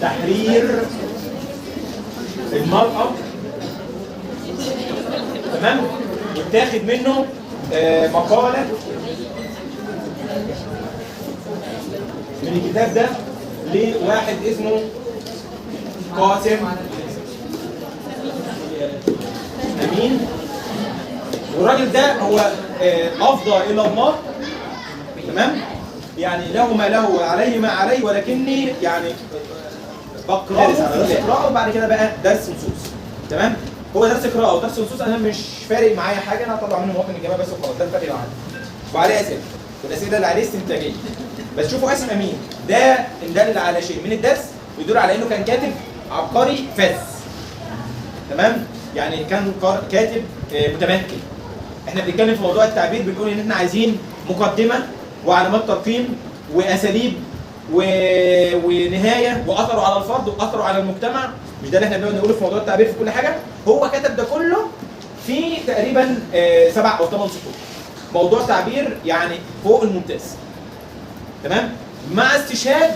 تحرير المرأة، تمام؟ واتاخد منه مقالة من الكتاب ده لواحد اسمه قاسم أمين، والراجل ده هو أفضى إلى الله، تمام؟ يعني له ما له وعليه ما عليه، ولكني يعني بقرأه وبعد كده بقى درس نصوص، تمام؟ هو درس قراءة ودرس نصوص أنا مش فارق معايا حاجة، أنا هطلع منه مواطن الجماعة بس وخلاص، ده الفرق معايا. وعليه أسئلة، والأسئلة اللي عليه استنتاجية. بس شوفوا قاسم أمين ده إن دل على شيء من الدرس يدل على إنه كان كاتب عبقري فذ، تمام؟ يعني كان كاتب متمكن. احنا بنتكلم في موضوع التعبير، بنقول ان احنا عايزين مقدمه وعلامات ترقيم واساليب ونهايه واثره على الفرد واثره على المجتمع. مش ده اللي احنا بنقول نقوله في موضوع التعبير في كل حاجه؟ هو كتب ده كله في تقريبا 7 أو 8 سطور. موضوع تعبير يعني فوق الممتاز، تمام؟ مع استشهاد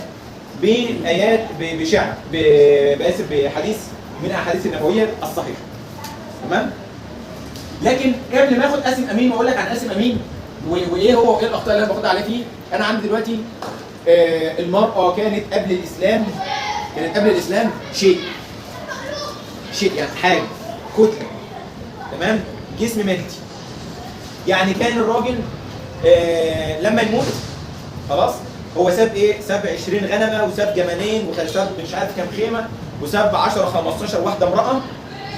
بايات بشعر باسف بحديث من الاحاديث النبويه الصحيحه، تمام؟ لكن قبل ما اخد قاسم امين واقول لك عن قاسم امين وايه هو وايه الاخطاء اللي انا باخد عليها فيه، انا عندي دلوقتي المراه كانت قبل الاسلام شيء يعني حاجه كتله، تمام؟ جسم مادي. يعني كان الراجل لما يموت خلاص هو ساب ايه؟ ساب 20 غنمه وساب جمالين وساب مش عارف كام خيمه وساب 10 15 واحده امراه.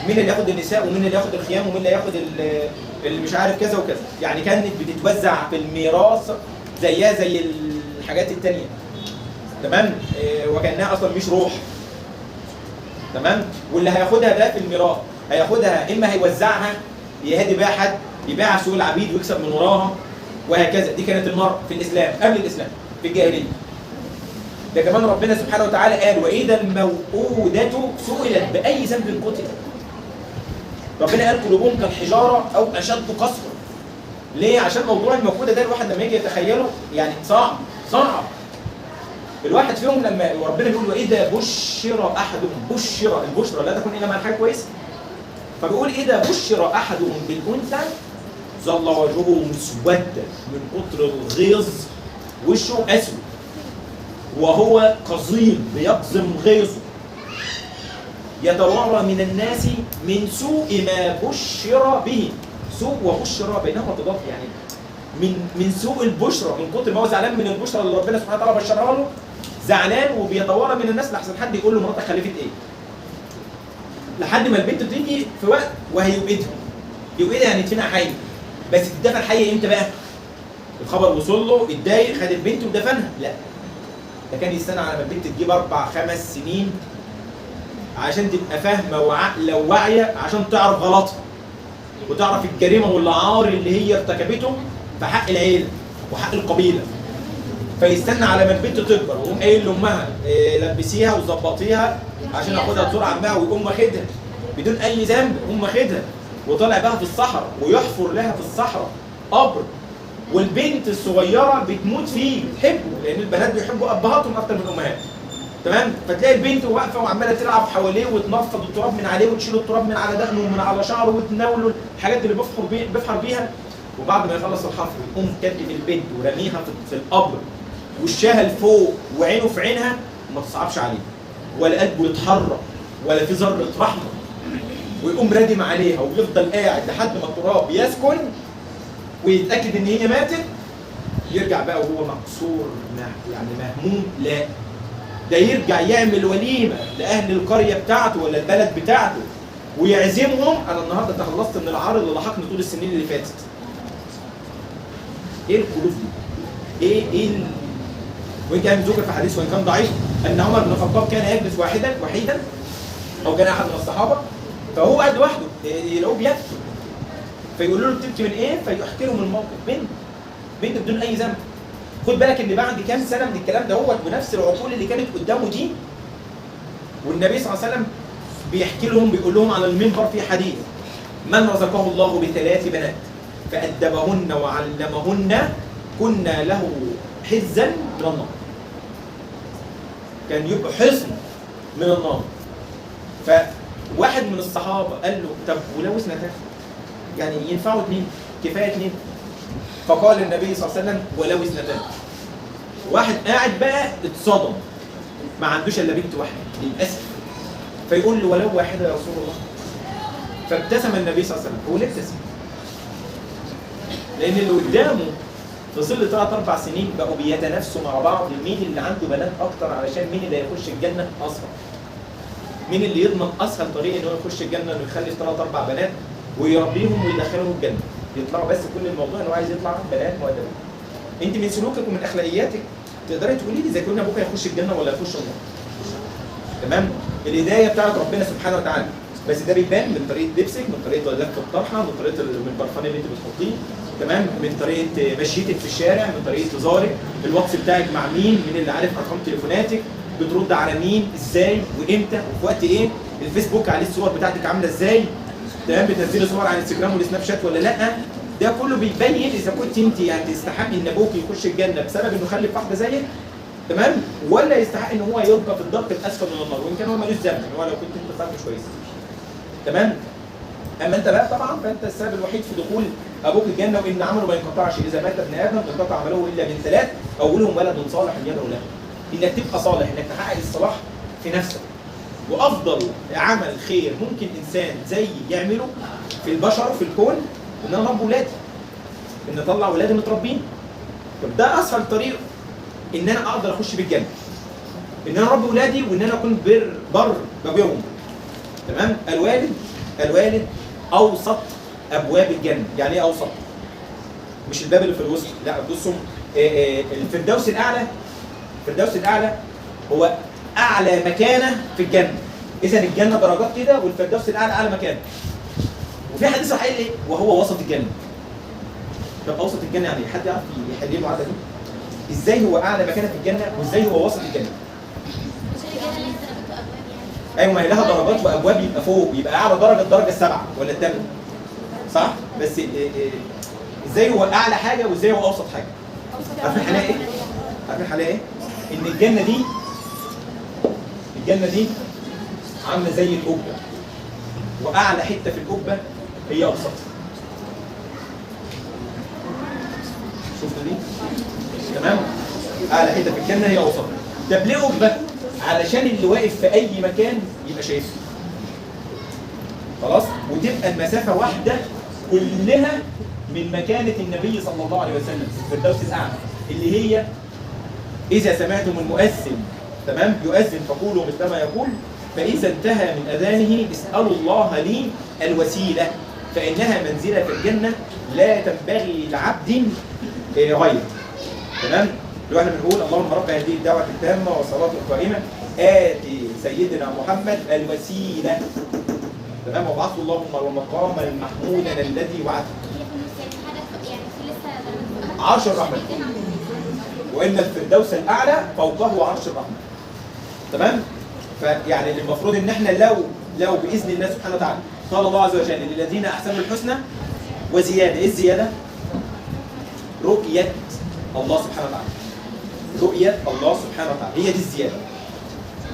مين اللي ياخد النساء ومين اللي ياخد الخيام ومين اللي ياخد اللي مش عارف كذا وكذا. يعني كانت بتتوزع في الميراث زيها زي الحاجات التانية، تمام؟ وكانها اصلا مش روح، تمام؟ واللي هياخدها ده في الميراث هياخدها اما هيوزعها يهدي بيها حد يبيعها في سوق العبيد ويكسب من وراها وهكذا. دي كانت المرأة في الاسلام قبل الاسلام في الجاهليه. ده كمان ربنا سبحانه وتعالى قال واذا الموءودة سئلت باي ذنب قتلت. ربنا قال قلوبهم كالحجاره او اشد قسوه. ليه؟ عشان موضوع الموءودة ده الواحد لما يجي يتخيله يعني صعب. الواحد فيهم لما ربنا بيقول واذا بشر احدهم، البشرى لا تكون الا مع حاجه كويسه. فبيقول اذا بشر احدهم بالانثى ظل وجهه مسودا من كتر الغيظ، وشه اسود وهو قزيم بيقزم غيظه، يتوارى من الناس من سوء ما بشر به. سوء وبشر بينهما تضاد، يعني من سوء البشرى، من كتر ما هو زعلان من البشرى اللي ربنا سبحانه وتعالى بشرها له، زعلان وبيتوارى من الناس لحسن حد يقول له مراتك خلفت ايه؟ لحد ما البنت تيجي في وقت وهيوقدها. يوقدها يعني يدفنها حيه. بس تدفن حيه امتى بقى؟ الخبر وصل له اتضايق خد البنت ودفنها؟ لا. ده كان يستنى على ما البنت تجيب 4 5 سنين عشان تبقى فاهمه وعاقله وواعيه، عشان تعرف غلطها وتعرف الجريمه والعار اللي هي ارتكبته في حق العيله وحق القبيله. فيستنى على ما البنت تكبر ويقوم قايل لامها لبسيها وظبطيها عشان اخدها تزور عمها، ويقوم واخدها بدون اي ذنب، يقوم واخدها وطالع بها في الصحراء ويحفر لها في الصحراء قبر، والبنت الصغيره بتموت فيه بتحبه، لان البنات بيحبوا ابهاتهم اكتر من الامهات، تمام؟ فتلاقي البنت واقفه وعماله تلعب حواليه وتنفض التراب من عليه وتشيل التراب من على دقنه ومن على شعره وتناوله الحاجات اللي بيفحر بيها. وبعد ما يخلص الحفر يقوم كاتب البنت ورميها في القبر، وشها لفوق وعينه في عينها، ما تصعبش عليه ولا قلبه يتحرك ولا في ذره رحمه، ويقوم رادم عليها ويفضل قاعد لحد ما التراب يسكن ويتاكد ان هي ماتت. يرجع بقى وهو مكسور يعني مهموم. لا، ده يرجع يعمل وليمه لاهل القريه بتاعته ولا البلد بتاعته ويعزمهم. انا النهارده تخلصت من العار اللي لحقني طول السنين اللي فاتت. ايه القلوب دي؟ ايه وان كان ذكر في حديث وان كان ضعيف ان عمر بن الخطاب كان يجلس وحيدا او كان احد من الصحابه، فهو قاعد لوحده يلاقوه بيبكي، فيقولوا له بتبكي من ايه؟ فيحكي لهم الموقف. بنت بدون اي ذنب. خد بالك ان بعد كام سنه من الكلام ده هو بنفس العقول اللي كانت قدامه دي، والنبي صلى الله عليه وسلم بيحكي لهم بيقول لهم على المنبر في حديث: من رزقه الله ب3 بنات فأدبهن وعلمهن كنا له حزا من النار. كان يبقى حصن من النار. فواحد من الصحابه قال له طب ولو اثنتان؟ يعني ينفعوا اثنين؟ كفايه اثنين؟ فقال النبي صلى الله عليه وسلم ولو اثنتان. واحد قاعد بقى اتصدم، ما عندوش الا بنت واحده للاسف، فيقول له ولو واحده يا رسول الله. فابتسم النبي صلى الله عليه وسلم. هو ليه ابتسم؟ لان اللي قدامه في ظل 3-4 سنين بقوا بيتنافسوا مع بعض مين اللي عنده بنات اكتر، علشان مين اللي هيخش الجنه اسرع. مين اللي يضمن اسهل طريق ان هو يخش الجنه، انه يخلي 3-4 بنات ويربيهم ويدخلهم الجنه. يطلعوا بس كل الموضوع انه عايز يطلع بنات مؤدبين. انت من سلوكك ومن اخلاقياتك تقدري تقولي لي اذا كنا ابوك هيخش الجنه ولا هيخش النار. تمام؟ الهدايه بتاعت ربنا سبحانه وتعالى، بس ده بيبان من طريقه لبسك، من طريقه لف الطرحه، من طريقه من البرفان اللي انت بتحطيه، تمام؟ من طريقه مشيتك في الشارع، من طريقه هزارك، الواتس بتاعك مع مين اللي عارف ارقام تليفوناتك، بترد على مين ازاي وامتى وفي وقت ايه، الفيسبوك عليه الصور بتاعتك عامله ازاي، تمام؟ بتنزلي صور على الانستجرام والسناب شات ولا لا. ده كله بيبين اذا كنت انت يعني تستحقي ان ابوك يخش الجنه بسبب انه خلف واحده زيك، تمام؟ ولا يستحق ان هو يلقى في الدرك الاسفل من النار، وان كان هو ملوش ذنب، يعني هو لو كنت انت فاهم مش كويس. تمام؟ اما انت بقى طبعا فانت السبب الوحيد في دخول ابوك الجنه، وان عمله ما ينقطعش. اذا مات ابن ادم انقطع عمله الا من 3، اولهم ولد صالح يدعو له. انك تبقى صالح، انك تحقق الصلاح في نفسك. وافضل عمل خير ممكن انسان زي يعمله في البشر وفي الكون ان انا اربي ولادي، ان اطلع ولادي متربين. طب ده اسهل طريق ان انا اقدر اخش بالجنه، ان انا اربي ولادي وان انا اكون بر بابيهم. تمام؟ الوالد اوسط ابواب الجنه. يعني ايه اوسط؟ مش الباب اللي في الوسط، لا بصوا، الفردوس الاعلى، الفردوس الاعلى هو اعلى مكانه في الجنه. اذا الجنه درجات كده، والفردوس الاعلى اعلى مكانه. وفي حديث صحيح ايه؟ وهو وسط الجنه. طب اوسط الجنه يعني حد يعرف يحل لي المعادله دي؟ ازاي هو اعلى مكانه في الجنه وازاي هو وسط الجنه؟ ايوه، ما هي لها درجات وابواب، يبقى فوق، يبقى اعلى درجه الدرجه السابعه ولا الثامنه، صح؟ بس ازاي هو اعلى حاجه وازاي هو اوسط حاجه؟ عارفين الحلاقه ايه؟ عارفين الحلاقه ايه؟ ان الجنه دي عامله زي القبه، واعلى حته في القبه هي اوسطها. شفتوا دي؟ تمام؟ اعلى حته في الجنه هي اوسطها. طب ليه قبه؟ علشان اللي واقف في اي مكان يبقى شايفها. خلاص؟ وتبقى المسافه واحده كلها من مكانه النبي صلى الله عليه وسلم في الفردوس الاعلى، اللي هي اذا سمعتم المؤذن، تمام؟ يؤذن فقولوا مثل ما يقول، فاذا انتهى من اذانه اسالوا الله لي الوسيله فانها منزله في الجنه لا تنبغي لعبد غيره. تمام؟ لو احنا بنقول اللهم رب هذه الدعوه التامه والصلاه القائمه آتي سيدنا محمد الوسيله، تمام؟ وابعثه اللهم المقام المحمود الذي وعده. 10 رحمة، وان الفردوس الاعلى فوقه عرش الرحمه. تمام؟ فيعني المفروض ان احنا لو باذن الله سبحانه وتعالى قال الله عز وجل للذين احسنوا الحسنى وزياده. ايه الزياده؟ رؤيه الله سبحانه وتعالى. رؤيه الله سبحانه وتعالى هي دي الزياده.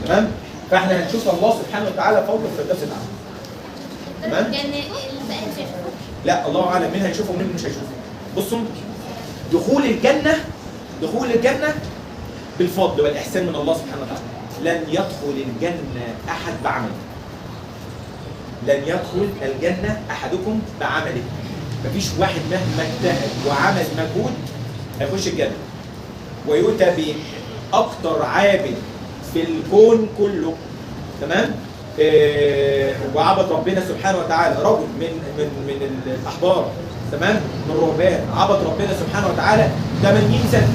تمام؟ فاحنا هنشوف الله سبحانه وتعالى فوق الفردوس الاعلى. تمام؟ لا، الله اعلم مين هيشوفه ومين مش هيشوفه. بصوا، دخول الجنه بالفضل والاحسان من الله سبحانه وتعالى. لن يدخل الجنه احد بعمله. لن يدخل الجنه احدكم بعمله. مفيش واحد مهما اجتهد وعمل مجهود هيخش الجنه. ويؤتى باكثر عابد في الكون كله، تمام؟ وعبد ربنا سبحانه وتعالى رجل من الاحبار، تمام؟ من الرهبان، عبد ربنا سبحانه وتعالى 80 سنه،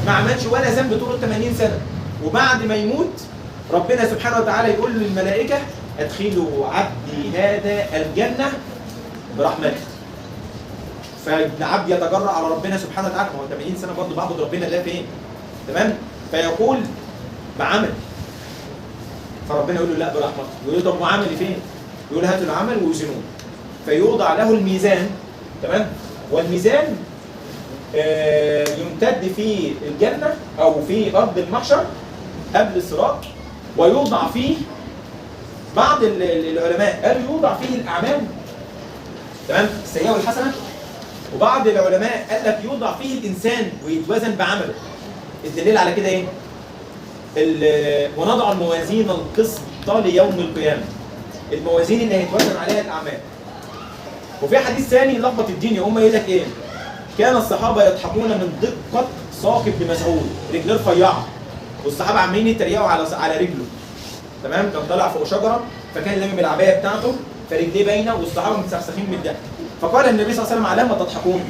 ما عملش ولا ذنب طول 80 سنه، وبعد ما يموت ربنا سبحانه وتعالى يقول للملائكه ادخلوا عبدي هذا الجنه برحمته. فابن عبد يتجرأ على ربنا سبحانه وتعالى، ما هو 80 سنه برضه بعبد ربنا ده فين؟ تمام؟ فيقول بعمل، فربنا يقول له لا برحمته. يقول له طب وعملي فين؟ يقول هاتوا العمل ويوزنوه. فيوضع له الميزان، تمام؟ والميزان يمتد في الجنه او في ارض المحشر قبل الصراط ويوضع فيه بعض العلماء قالوا يوضع فيه الاعمال، تمام، السيئه والحسنه. وبعض العلماء قال لك يوضع فيه الانسان ويتوازن بعمله. الدليل على كده ايه؟ ونضع الموازين القسط ليوم القيامه، الموازين اللي هيتوزن عليها الاعمال. وفي حديث ثاني لخبط الدين، يقوم يقول لك ايه؟ كان الصحابه يضحكون من دقه ساق ابن مسعود، رجليه رفيعه، والصحابه عمالين يتريقوا على رجله، تمام؟ كان طالع فوق شجره فكان لامم العبايه بتاعته فرجليه باينه والصحابه متسخسخين من الضحك. فقال النبي صلى الله عليه وسلم: على ما تضحكون؟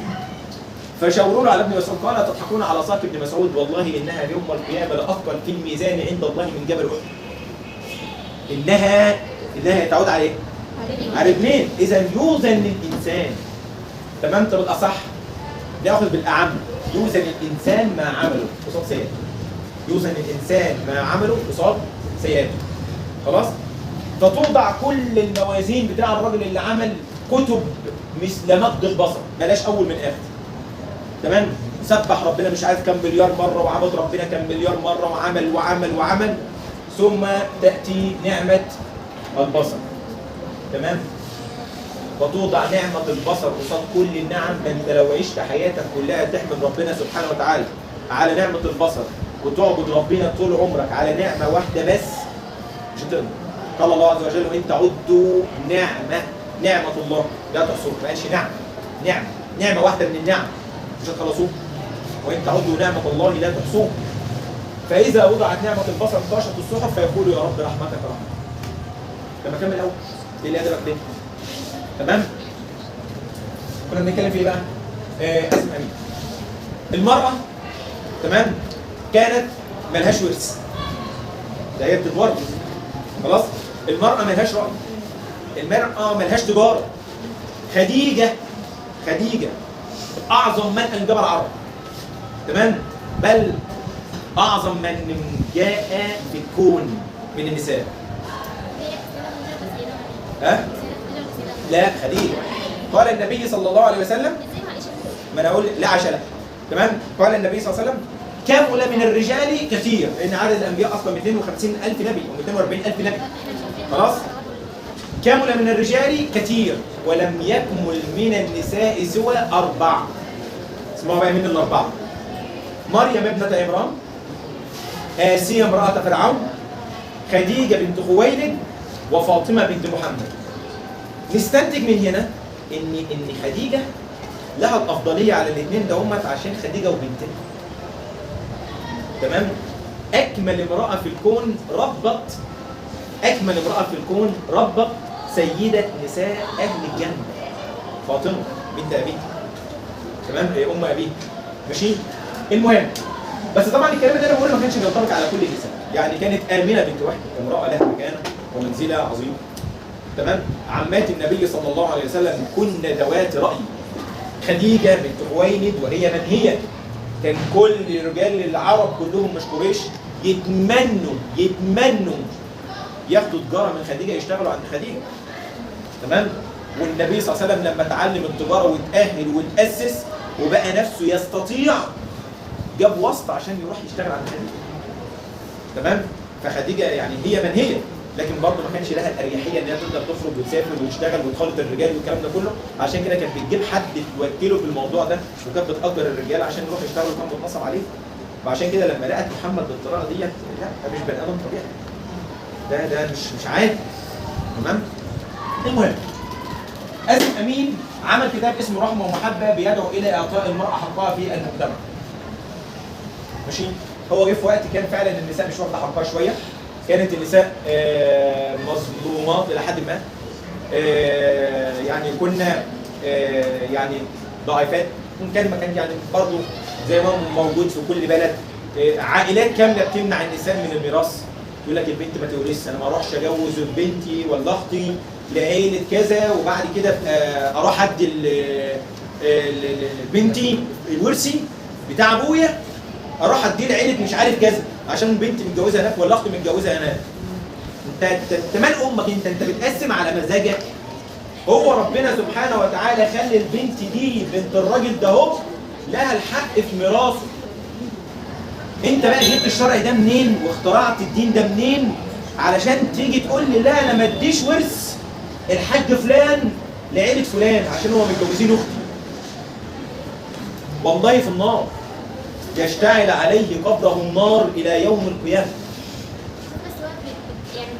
فشاوروا له على ابن مسعود، قال: تضحكون على ساق ابن مسعود، والله انها يوم القيامه لاثقل في الميزان عند الله من جبل احد. انها تعود على ايه؟ على رجلين. اذا يوزن الانسان، تمام؟ طب الاصح ناخذ بالاعم، يوزن الانسان ما عمله قصاد سيئاته. يوزن الانسان ما عمله قصاد سيئاته. خلاص؟ فتوضع كل الموازين بتاع الراجل اللي عمل كتب مثل مد البصر، بلاش اول من اخر. تمام؟ سبح ربنا مش عارف كم مليار مره، وعبد ربنا كم مليار مره، وعمل وعمل وعمل، ثم تاتي نعمه البصر. تمام؟ وتوضع نعمه البصر قصاد كل النعم. ده انت لو عشت حياتك كلها تحمد ربنا سبحانه وتعالى على نعمه البصر، وتعبد ربنا طول عمرك على نعمه واحده بس، مش هتقدر. قال الله عز وجل: وان تعدوا نعمه الله لا تحصوها. ما قالش نعمه واحده من النعم مش هتخلصوها. وان تعدوا نعمه الله لا تحصوها. فاذا وضعت نعمه البصر انتشرت الصحف فيقول: يا رب رحمتك رحمه. لما كمل الاول ايه اللي ادبك ليه؟ تمام؟ كنا بنتكلم في ايه بقى؟ اسم امين. المراه، تمام، كانت ملهاش ورث، ده هي بتتورث. خلاص؟ المرأة ملهاش رأي، المرأة ملهاش تجارة. خديجة أعظم من أنجب العرب، تمام؟ بل أعظم من جاء في الكون من النساء. ها؟ لا، خديجة. قال النبي صلى الله عليه وسلم، ما أنا أقول لا عشان لا، تمام؟ قال النبي صلى الله عليه وسلم: كمل من الرجال كثير، لأن عدد الأنبياء أصلا 250,000 نبي أو 240,000 نبي. خلاص؟ كمل من الرجال كثير ولم يكمل من النساء سوى 4. اسمعوا بقى مين الأربعة: مريم ابنة عمران، آسيا امرأة فرعون، خديجة بنت خويلد، وفاطمة بنت محمد. نستنتج من هنا إن خديجة لها الأفضلية على الاثنين دومت عشان خديجة وبنتها. تمام؟ أكمل امرأة في الكون ربت سيدة نساء أهل الجنة، فاطمة بنت أبيها. تمام؟ هي أم أبيها. ماشي؟ المهم، بس طبعا الكلام ده أنا بقوله ما كانش بينطبق على كل النساء، يعني كانت آمنة بنت وهب امرأة لها مكانة ومنزلة عظيمة. تمام؟ عمات النبي صلى الله عليه وسلم كن ذوات رأي. خديجة بنت خويلد وهي من هي؟ كان كل رجال العرب كلهم مش قريش يتمنوا ياخدوا تجاره من خديجه، يشتغلوا عند خديجه. تمام؟ والنبي صلى الله عليه وسلم لما اتعلم التجاره واتاهل واتاسس وبقى نفسه يستطيع، جاب واسطه عشان يروح يشتغل عند خديجه. تمام؟ فخديجه يعني هي من هي، لكن برضه ما كانش لها الاريحيه ان هي تقدر تخرج وتسافر وتشتغل وتخالط الرجال والكلام ده كله، عشان كده كانت بتجيب حد توكله في الموضوع ده، وكانت بتأجر الرجال عشان يروح يشتغل وكان بتنصب عليه. وعشان كده لما لقت محمد بالطريقه ديت، لا ده مش بني ادم طبيعي، ده مش عادي. تمام؟ المهم، آسم أمين عمل كتاب اسمه رحمة ومحبة بيدعو إلى إعطاء المرأة حقها في المجتمع. ماشي؟ هو جه في وقت كان فعلا النساء مش واخده حقها شويه، كانت النساء مظلومات الى حد ما، يعني كنا يعني ضعيفات. كان يعني برضه زي ما موجود في كل بلد عائلات كامله بتمنع النساء من الميراث. يقول لك البنت ما تورثش، انا ما اروحش اجوز بنتي ولا اختي لعيله كذا وبعد كده اروح ادي بنتي الورثي بتاع ابويا، اروح اديه لعيله مش عارف كذا عشان بنتي متجوزه هناك ولا اختي متجوزه هناك. انت مال امك؟ انت بتقسم على مزاجك. هو ربنا سبحانه وتعالى خلي البنت دي بنت الراجل ده اهو لها الحق في ميراثه. انت بقى جبت الشرع ده منين واخترعت الدين ده منين علشان تيجي تقول لي لا انا ما اديش ورث الحاج فلان لعيله فلان عشان هو متجوزين اختي. والله في النار يشتعل عليه قبضه النار الى يوم القيامه. يعني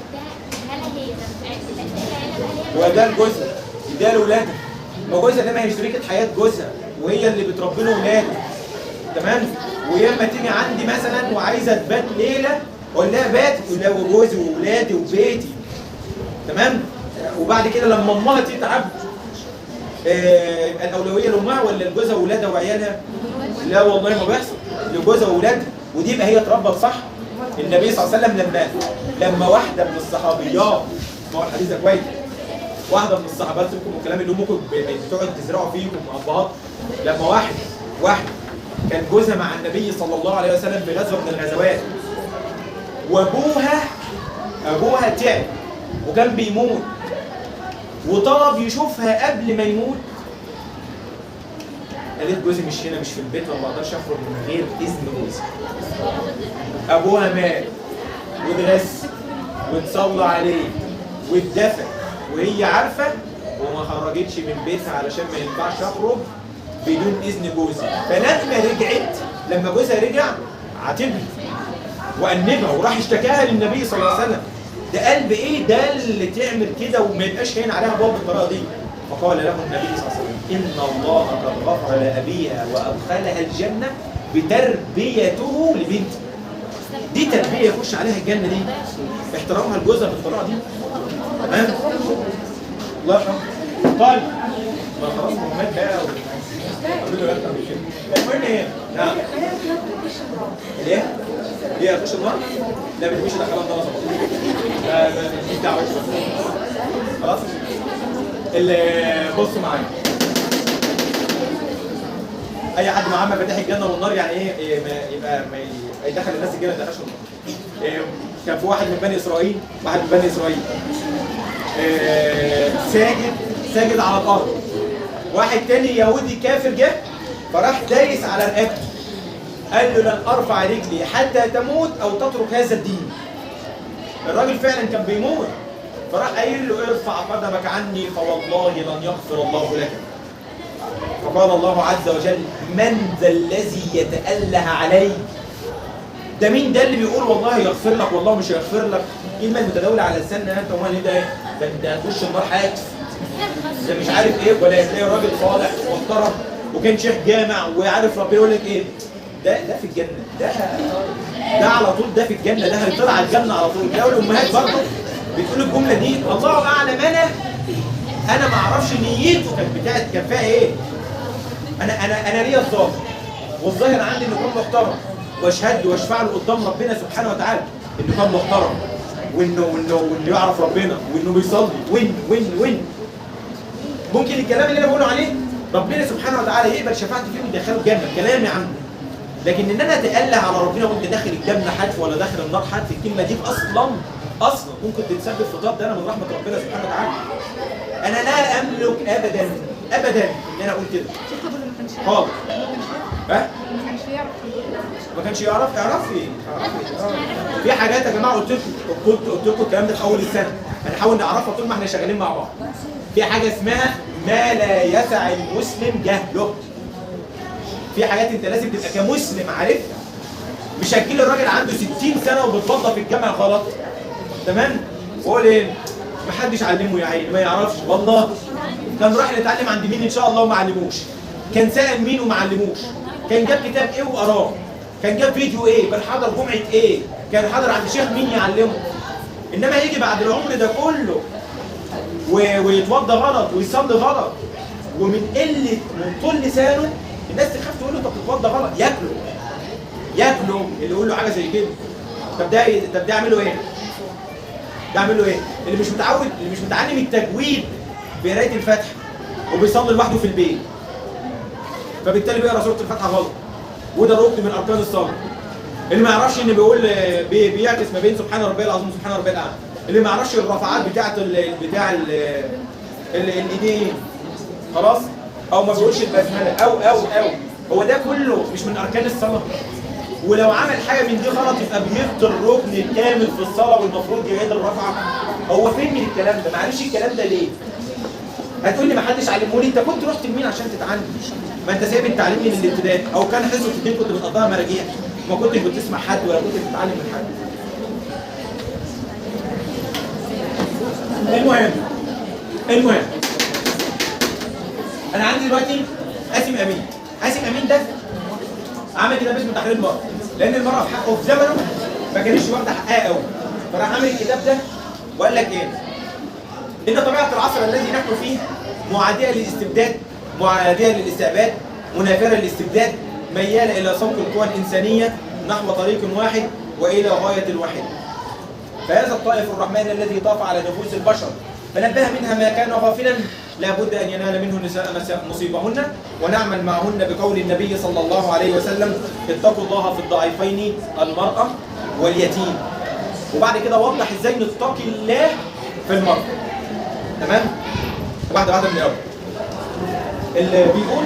ده وده لجوزها، ده لاولادها. ما جوزها ده ما هي شريكه حياه جوزها وهي اللي بتربي له اولاده. تمام؟ ولما تيجي عندي مثلا وعايزه تبات ليله اقول لها بات، تقول لها وجوزي واولادي وبيتي. تمام؟ وبعد كده لما امها تتعب الاولويه لامها ولا لجوزها واولادها وعيالها؟ لا والله ما بيحصل، لجوزها واولادها. ودي يبقى هي اتربت صح. النبي صلى الله عليه وسلم لما واحده من الصحابيات، ما هو الحديث ده كويس، واحده من الصحابات لكم والكلام اللي امكم بتقعد تزرعوا فيكم ابهات، لما واحد كان جوزها مع النبي صلى الله عليه وسلم في غزوه من الغزوات، وابوها تعب وكان بيموت وطلب يشوفها قبل ما يموت. قالت جوزي مش هنا، مش في البيت، ما بقدرش اخرج من غير اذن جوزي. ابوها مات واتغسل واتصلى عليه واتدفن وهي عارفه وما خرجتش من بيتها علشان ما ينفعش اخرج بدون اذن جوزي. فلما رجعت، لما جوزها رجع عاتبها وأنبها وراح اشتكاها للنبي صلى الله عليه وسلم. ده قلب ايه ده اللي تعمل كده وما يبقاش هين عليها باب بالطريقه دي؟ فقال له النبي صلى الله عليه وسلم ان الله قد غفر لابيها وادخلها الجنه بتربيته لبنته. دي تربيه يخش عليها الجنه، دي احترامها لجوزها بالطريقه دي. تمام؟ الله يرحمه. طيب ما خلاص مهمات بقى المهم ايه؟ نعم. ليه؟ ليه هتخش النار؟ لا ما تجيش دخلها النار لا ماليش دعوه. خلاص؟ بصوا معايا. اي حد معاه مفاتيح الجنه والنار يعني ايه يبقى ما يدخل الناس الجنه ما يدخلش النار. كان في واحد من بني اسرائيل، ساجد على الارض. واحد تاني يهودي كافر جه فراح دايس على رقبته، قال له لن ارفع رجلي حتى تموت او تترك هذا الدين. الراجل فعلا كان بيموت، فراح قايل له ارفع قدمك عني فوالله لن يغفر الله لك. فقال الله عز وجل من ذا الذي يتأله علي؟ ده مين ده اللي بيقول والله يغفر لك والله مش هيغفر لك؟ كلمه المتداوله على لساننا انت امال ايه ده انت هتخش النار حاتف، ده مش عارف ايه، ولا تلاقي راجل صالح محترم وكان شيخ جامع وعارف ربنا يقول لك ايه ده في الجنه، ده على طول ده في الجنه، ده هيطلع على الجنه على طول. ده الامهات برضه بتقول الجمله دي. الله اعلم، انا ما اعرفش نيته كان فيها ايه. انا ليا الظاهر، والظاهر عندي انه كان محترم، واشهد واشفع له قدام ربنا سبحانه وتعالى انه كان محترم وانه يعرف ربنا وانه بيصلي وين ممكن الكلام اللي انا بقوله عليه ربنا سبحانه وتعالى يقبل شفاعتي فيه ويدخله الجنه، كلامي عنه. لكن ان انا اتأله على ربنا وانت داخل الجنه حتف ولا داخل النار حتف، الكلمه دي اصلا ممكن تتسبب في طرد انا من رحمه ربنا سبحانه وتعالى. انا لا املك ابدا ان انا اقول كده خالص. ما كانش يعرف ايه؟ في حاجات يا جماعه قلت لكم الكلام ده في اول السنه، هنحاول نعرفها طول ما احنا شغالين مع بعض. في حاجه اسمها ما لا يسع المسلم جهله. في حاجات انت لازم تبقى كمسلم عارفها. مش هتجيلي الراجل عنده 60 سنه وبيتفضل في الجامعه غلط، تمام؟ وقول ايه؟ محدش علمه يا عيني، ما يعرفش. والله كان راح يتعلم عند مين ان شاء الله وما علموش، كان سأل مين وما علموش، كان جاب كتاب ايه وقراه، كان جاب فيديو ايه، كان حضر جمعه ايه، كان حضر عند شيخ مين يعلمه. انما يجي بعد العمر ده كله ويتوضى غلط ويصلي غلط، ومن قله من طول لسانه الناس تخاف تقول له انت بتتوضى غلط، ياكله اللي يقول له حاجه زي كده. طب ده اعمله ايه؟ اللي مش متعلم التجويد بقرايه الفاتحه وبيصلي لوحده في البيت، فبالتالي بيقرا سوره الفاتحه غلط، وده ركن من اركان الصلاه. اللي ما يعرفش ان بيقول بيعكس ما بين سبحان ربي العظيم وسبحان ربي الاعلى، اللي ما يعرفش الرفعات بتاع الايدين خلاص، او ما بيقولش البسمله او هو ده كله مش من اركان الصلاه. ولو عمل حاجه من دي غلط يبقى بيفطر الركن الكامل في الصلاه والمفروض يعيد الركعه. هو فين من الكلام ده؟ معلش الكلام ده ليه؟ هتقول لي ما حدش علمهولي. انت كنت رحت لمين عشان تتعلم؟ ما انت سايب التعليم من الابتدائي، او كان حصه الدين كنت بتقضيها مراجيع، ما كنتش بتسمع حد ولا كنت بتتعلم من حد. المهم انا عندي دلوقتي قاسم امين. قاسم امين ده عمل كتاب اسمه تحرير المرأة، لان المرأة في حقه في زمنه ما كانتش واخده حقها قوي، فراح عامل الكتاب ده وقال لك ايه؟ ان طبيعه العصر الذي نحن فيه معاديه للاستبداد، معاديه للاستعباد، منافره للاستبداد، مياله الى سوق القوى الانسانيه نحو طريق واحد والى غايه واحده. فهذا الطائف الرحمن الذي طاف على نفوس البشر فنبه منها ما كان غافلا لابد ان ينال منه النساء مصيبهن، ونعمل معهن بقول النبي صلى الله عليه وسلم اتقوا الله في الضعيفين المراه واليتيم. وبعد كده وضح ازاي نتقي الله في المراه. تمام؟ واحده من الاول. اللي بيقول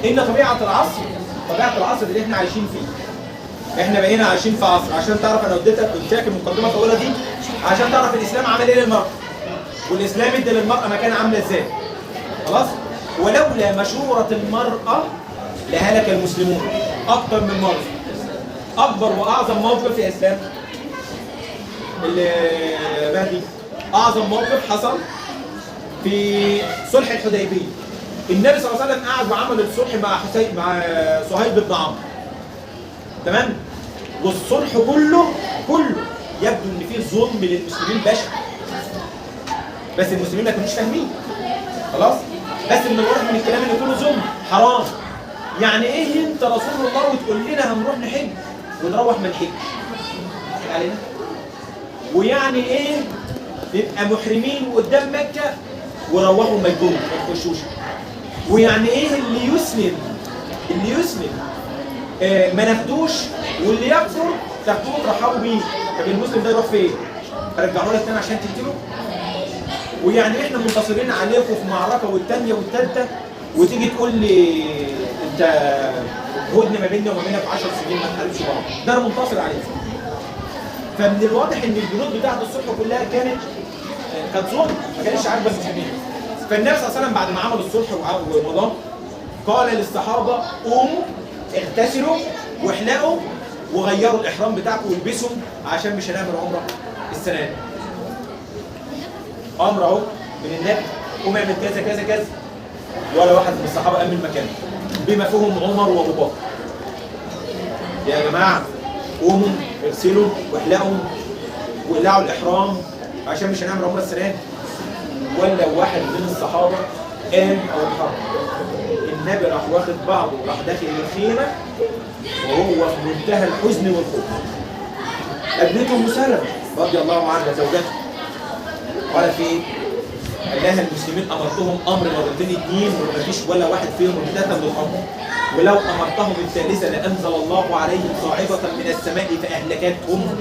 ان طبيعه العصر اللي احنا عايشين فيه، احنا بقينا عايشين في عصر، عشان تعرف انا قلت لك المقدمه الطويله دي عشان تعرف الاسلام عمل ايه للمراه، والاسلام ادى للمراه مكانه عامله ازاي. خلاص؟ ولولا مشوره المراه لهلك المسلمون. اكتر من مره. اكبر واعظم موقف في الاسلام مهدي، اعظم موقف حصل في صلح الحديبيه. النبي صلى الله عليه وسلم قعد وعمل الصلح مع صهيب بن عمرو. تمام؟ والصلح كله يبدو ان فيه ظلم للمسلمين بشع. بس المسلمين ما كانوش فاهمين. خلاص؟ بس من الواضح من الكلام ان كله ظلم، حرام. يعني ايه انت رسول الله وتقول لنا هنروح نحج ونروح ما نحجش؟ تضحك علينا؟ ويعني ايه نبقى محرمين وقدام مكه وروحوا ما يجوش ما تخشوش؟ ويعني ايه اللي يسلم ما ناخدوش، واللي يكفر تاخدوه ترحبوا بيه؟ طب المسلم ده يروح فين؟ هرجعوه لك تاني عشان تقتله؟ ويعني احنا منتصرين عليكم في معركه والثانيه والثالثه وتيجي تقول لي انت هدنه ما بيننا وما بينك 10 سنين ما نحاربش بعض، ده انا منتصر عليك. فمن الواضح ان الجنود بتاعت الصلح كلها كانت ظلم، ما كانتش عاجبه المسلمين. فالنبي صلى الله عليه وسلم بعد ما عمل الصلح ورمضان قال للصحابه قوموا اغتسلوا واحلقوا وغيروا الاحرام بتاعكم والبسوا عشان مش هنعمل عمره السنه دي. امر اهو من النبي، قوم اعمل كذا كذا كذا. ولا واحد من الصحابه قام من مكانه بما فيهم عمر وابو بكر. يا جماعه قوموا اغسلوا واحلقوا واقلعوا الاحرام عشان مش هنعمل عمره السنه دي. ولا واحد من الصحابه قام او اتحرك. النبي راح واخد بعضه وراح داخل الخيمه وهو في منتهى الحزن والخوف. ابنته ام سلمة رضي الله عنها زوجته قال في ايه؟ قال لها المسلمين امرتهم امر مرتين اتنين ومفيش ولا واحد فيهم امتثل للامر، ولو امرتهم الثالثه لانزل الله عليهم صاعقه من السماء فاهلكتهم.